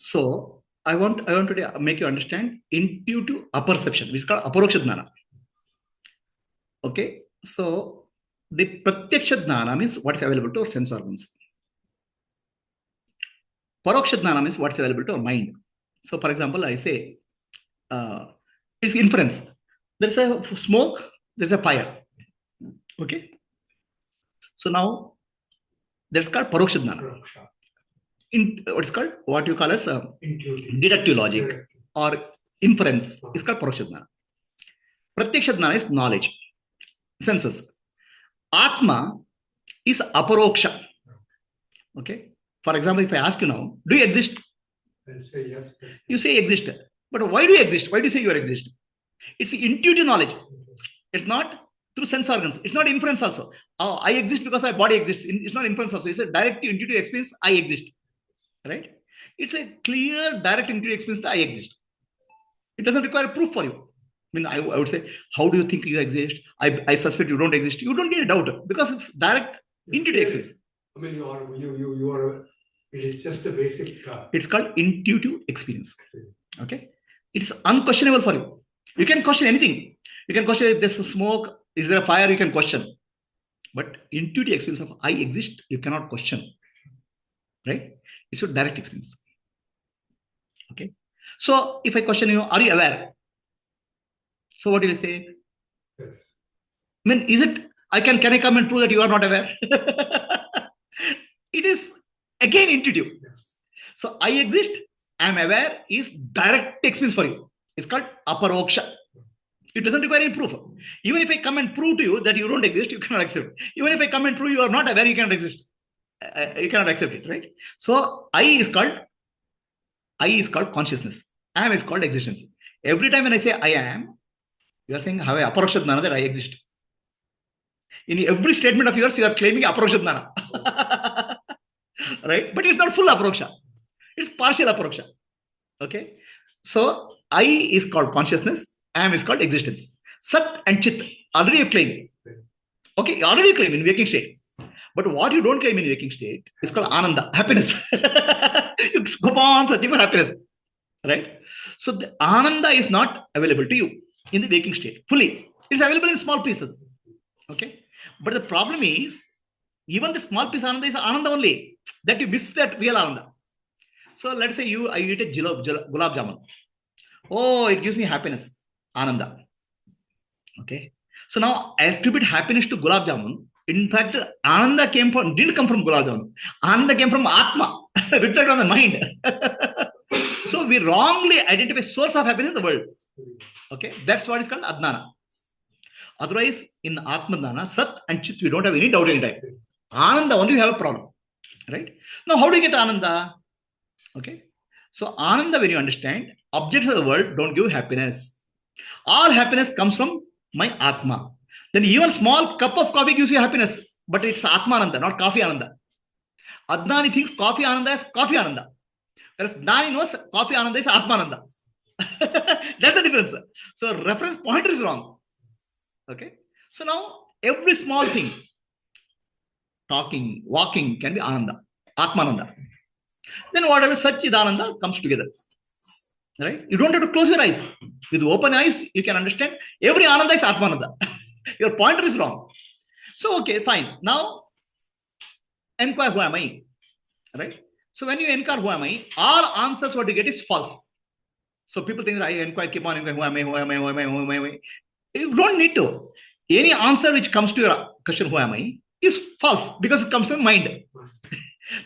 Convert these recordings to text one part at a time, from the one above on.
So I want to make you understand intuitive apperception, which is called Aparoksha Jnana. Okay, so the Pratyaksha Jnana means what is available to our sense organs. Paroksha Jnana means what is available to our mind. So, for example, I say it's inference. There's a smoke, there's a fire. Okay, so now that's called Paroksha Jnana. What's called what you call as deductive logic or inference is called Paroksha Jnana. Pratyaksha Jnana is knowledge, senses. Atma is Aparoksha. Okay. For example, if I ask you now, do you exist? I'll say yes. You say exist. But why do you exist? Why do you say you exist? It's intuitive knowledge. It's not through sense organs. It's not inference also. Oh, I exist because my body exists. It's not inference also. It's a direct intuitive experience. I exist. Right? It's a clear direct intuitive experience that I exist. It doesn't require proof for you. I mean, I would say, how do you think you exist? I suspect you don't exist. You don't get a doubt because it's direct intuitive experience. I mean, you are. It is just a basic. It's called intuitive experience. Okay, it's unquestionable for you. You can question anything. You can question if there's smoke, is there a fire? You can question, but intuitive experience of I exist, you cannot question. Right? It's a direct experience. Okay. So if I question you, are you aware? So what do you say? Yes. I mean, is it? Can I come and prove that you are not aware? It is again intuitive. Yes. So I exist, I am aware is direct experience for you. It's called Aparoksha. It doesn't require any proof. Even if I come and prove to you that you don't exist, you cannot accept. Even if I come and prove you are not aware, you cannot exist. You cannot accept it, right? So I is called consciousness. I am is called existence. Every time when I say I am, you are saying have a Aparoksha Jnana that I exist. In every statement of yours, you are claiming Aparoksha Jnana. Right? But it's not full Aparoksha. It's partial Aparoksha. Okay? So I is called consciousness. I am is called existence. Sat and Chit, already you claim. Okay, you already claim in waking state. But what you don't claim in waking state is called Ananda, happiness. You go on searching for happiness. Right? So the Ananda is not available to you in the waking state fully. It's available in small pieces. Okay? But the problem is, even the small piece Ananda is Ananda only, that you miss that real Ananda. So let's say I eat a gulab jamun. Oh, it gives me happiness, Ananda. Okay. So now I attribute happiness to gulab jamun. In fact, Ananda didn't come from gulab jamun. Ananda came from Atma, reflect on the mind. So we wrongly identify source of happiness in the world. Okay. That's what is called Adnana. Otherwise, in Atma Dana, Sat and Chit, we don't have any doubt anytime. Ananda only you have a problem. Right? Now, how do you get Ananda? Okay. So, Ananda, when you understand, objects of the world don't give happiness. All happiness comes from my Atma. Then even small cup of coffee gives you happiness, but it's Atma Ananda, not coffee Ananda. Adnani thinks coffee Ananda is coffee Ananda. Whereas Dani knows coffee Ananda is Atma Ananda. That's the difference. So, reference pointer is wrong. Okay. So, now every small thing, talking, walking can be Ananda, Atmananda. Then whatever Satchidananda comes together. Right? You don't have to close your eyes. With open eyes, you can understand every Ananda is Atmananda. Your pointer is wrong. So, okay, fine. Now, inquire who am I? Right? So, when you inquire who am I, all answers what you get is false. So, people think that I inquire, keep on inquiring, who am I? You don't need to. Any answer which comes to your question, who am I, is false because it comes from mind.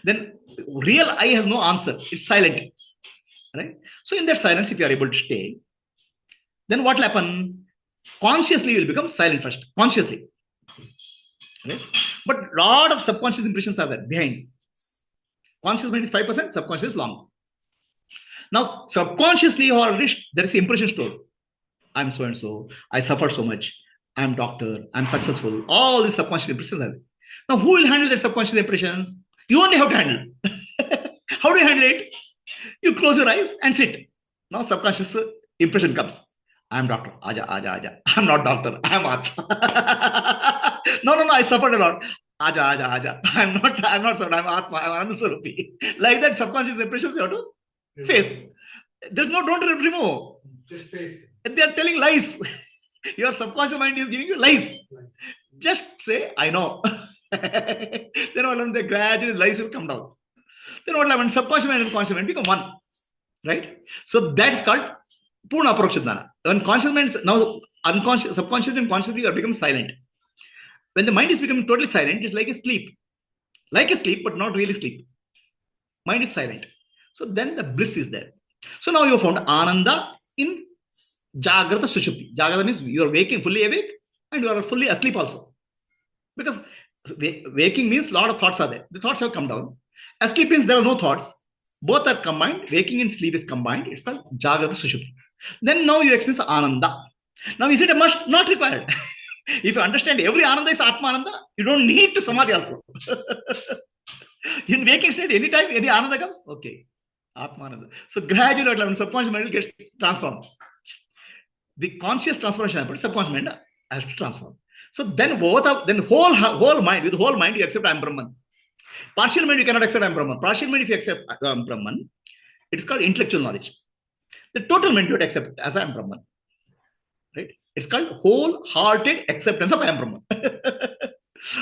Then real I has no answer. It's silent. Right? So in that silence, if you are able to stay, then what will happen? Consciously, you will become silent first. Consciously. Right? But a lot of subconscious impressions are there behind. Conscious mind is 5%, subconscious is long. Now, subconsciously, there is impression stored. I'm so and so. I suffered so much. I'm doctor. I'm successful. All these subconscious impressions are there. Now, who will handle that subconscious impressions? You only have to handle. How do you handle it? You close your eyes and sit. Now, subconscious impression comes. I'm doctor. Aja, aja, aja. I'm not doctor. I'm Atma. No, I suffered a lot. Aja, aja, aja. I'm not sorry. I'm Atma. I'm Anuswarupi. Like that, subconscious impressions you have to Face. There's no, don't remove. Just face. They are telling lies. Your subconscious mind is giving you lies. Just say, I know. Then all of the gradually lies will come down. Then what happens? Subconscious mind and conscious mind become one. Right? So that's called Purna Aparoksha Jnana. When conscious mind is now unconscious, subconscious and consciously are become silent. When the mind is becoming totally silent, it's like a sleep. Like a sleep, but not really sleep. Mind is silent. So then the bliss is there. So now you have found Ananda in Jagrata Sushupti. Jagrata means you are waking, fully awake, and you are fully asleep also. Because waking means a lot of thoughts are there. The thoughts have come down. Asleep means there are no thoughts. Both are combined. Waking and sleep is combined. It's called Jagrata Sushupti. Then now you experience Ananda. Now is it a must? Not required. If you understand every Ananda is Atma Ananda, you don't need to Samadhi also. In waking state, anytime any Ananda comes, okay. Atma Ananda. So gradually, when subconscious mind gets transformed. The conscious transformation happens, subconscious mind has to transform. So then whole mind, with whole mind, you accept I am Brahman. Partial mind, you cannot accept I am Brahman. Partial mind, if you accept I am Brahman, it is called intellectual knowledge. The total mind you would accept as I am Brahman. Right? It's called wholehearted acceptance of I am Brahman.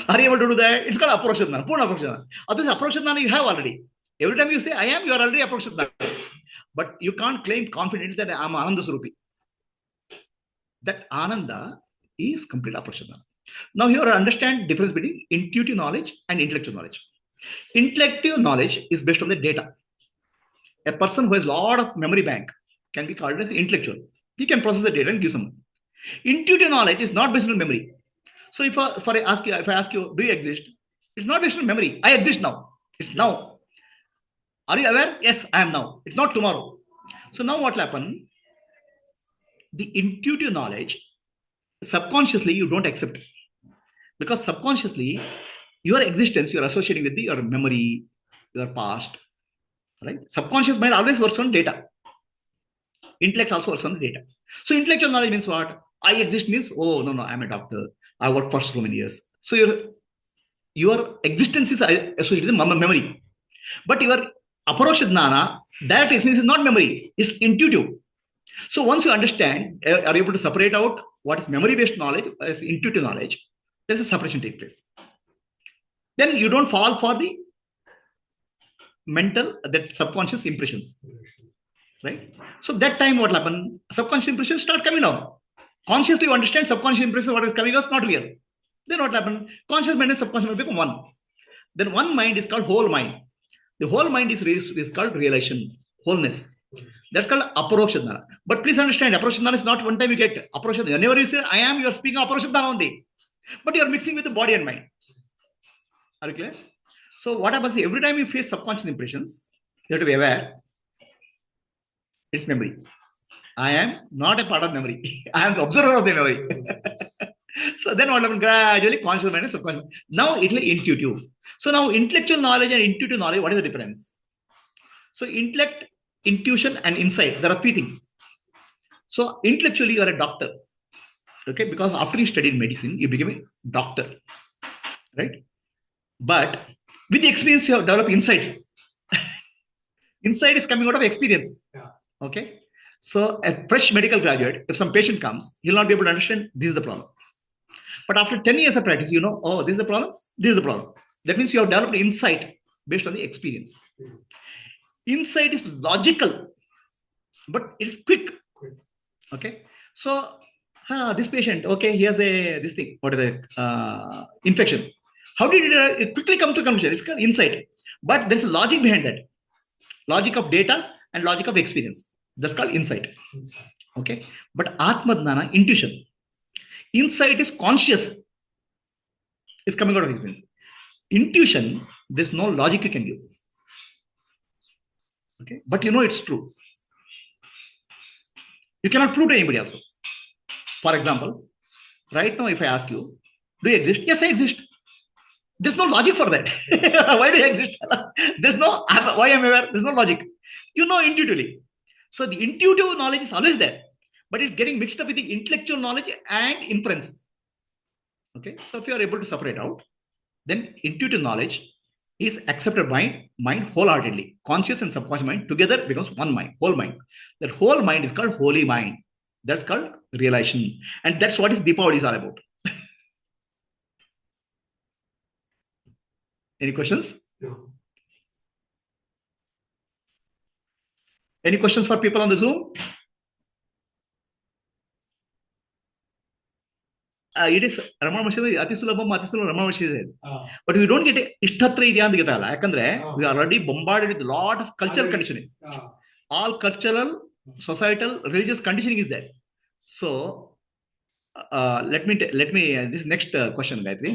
Are you able to do that? It's called Aparoksha Jnana, Purna Aparoksha Jnana. Otherwise, Aparoksha Jnana you have already. Every time you say I am, you are already Aparoksha Jnana. But you can't claim confidently that I am Ananda Swarupi. That Ananda is complete Aparoksha Jnana. Now here understand difference between intuitive knowledge and intellectual knowledge. Intellectual knowledge is based on the data. A person who has a lot of memory bank can be called as intellectual. He can process the data and give some. Intuitive knowledge is not based on memory. So if I ask you, do you exist? It's not based on memory. I exist now. It's now. Are you aware? Yes, I am now. It's not tomorrow. So now what will happen? The intuitive knowledge, subconsciously you don't accept it. Because subconsciously, your existence, you are associating with your memory, your past. Right? Subconscious mind always works on data. Intellect also works on the data. So intellectual knowledge means what? I exist means, oh, no, I'm a doctor. I worked for so many years. So your existence is associated with memory. But your Aparoksha Jnana, that experience is not memory. It's intuitive. So once you understand, are able to separate out what is memory-based knowledge as intuitive knowledge, there's a separation take place. Then you don't fall for the mental, that subconscious impressions. Right? So that time what will happen? Subconscious impressions start coming down. Consciously you understand subconscious impressions, what is coming is not real. Then what will happen? Conscious mind and subconscious mind become one. Then one mind is called whole mind. The whole mind is called realization, wholeness. That's called Aparoksha Jnana. But please understand, Aparoksha Jnana is not one time you get Aparoksha Jnana. Whenever you say I am, you are speaking Aparoksha Jnana only. But you are mixing with the body and mind. Are you clear? So what happens every time you face subconscious impressions, you have to be aware. It's memory. I am not a part of memory. I am the observer of the memory. So then what happens? Gradually, conscious mind and subconscious mind. Now it will be intuitive. So now intellectual knowledge and intuitive knowledge, what is the difference? So intellect, intuition, and insight. There are three things. So intellectually, you are a doctor. Okay, because after you studied medicine, you became a doctor. Right? But with the experience, you have developed insights. Insight is coming out of experience. Yeah. Okay. So a fresh medical graduate, if some patient comes, he'll not be able to understand this is the problem. But after 10 years of practice, you know, oh, this is the problem, this is the problem. That means you have developed insight based on the experience. Insight is logical, but it's quick. Okay. So this patient, okay, he has this thing, what is the infection. How did it quickly come to conclusion? It's called insight. But there's a logic behind that. Logic of data and logic of experience. That's called insight. Okay. But Atma Jnana, intuition. Insight is conscious. It's coming out of experience. Intuition, there's no logic you can give. Okay. But you know it's true. You cannot prove to anybody also. For example, right now if I ask you, do you exist? Yes, I exist. There's no logic for that. Why do you exist? There's no, why am I aware? There's no logic. You know intuitively. So the intuitive knowledge is always there, but it's getting mixed up with the intellectual knowledge and inference. Okay. So if you are able to separate out, then intuitive knowledge is accepted by mind wholeheartedly. Conscious and subconscious mind together becomes one mind, whole mind. That whole mind is called holy mind. That's called realization. And that's what is Deepavali is all about. Any questions? No. Any questions for people on the Zoom? It is Ramana Maharshi Ati Sulabham Ramana Maharshi. But we don't get Ishtatra idya ಅಂತ ಗೊತ್ತಲ್ಲ ಯಾಕಂದ್ರೆ we are already bombarded with a lot of cultural conditioning. All cultural, societal, religious conditioning is there. So let me this next question, Gayatri.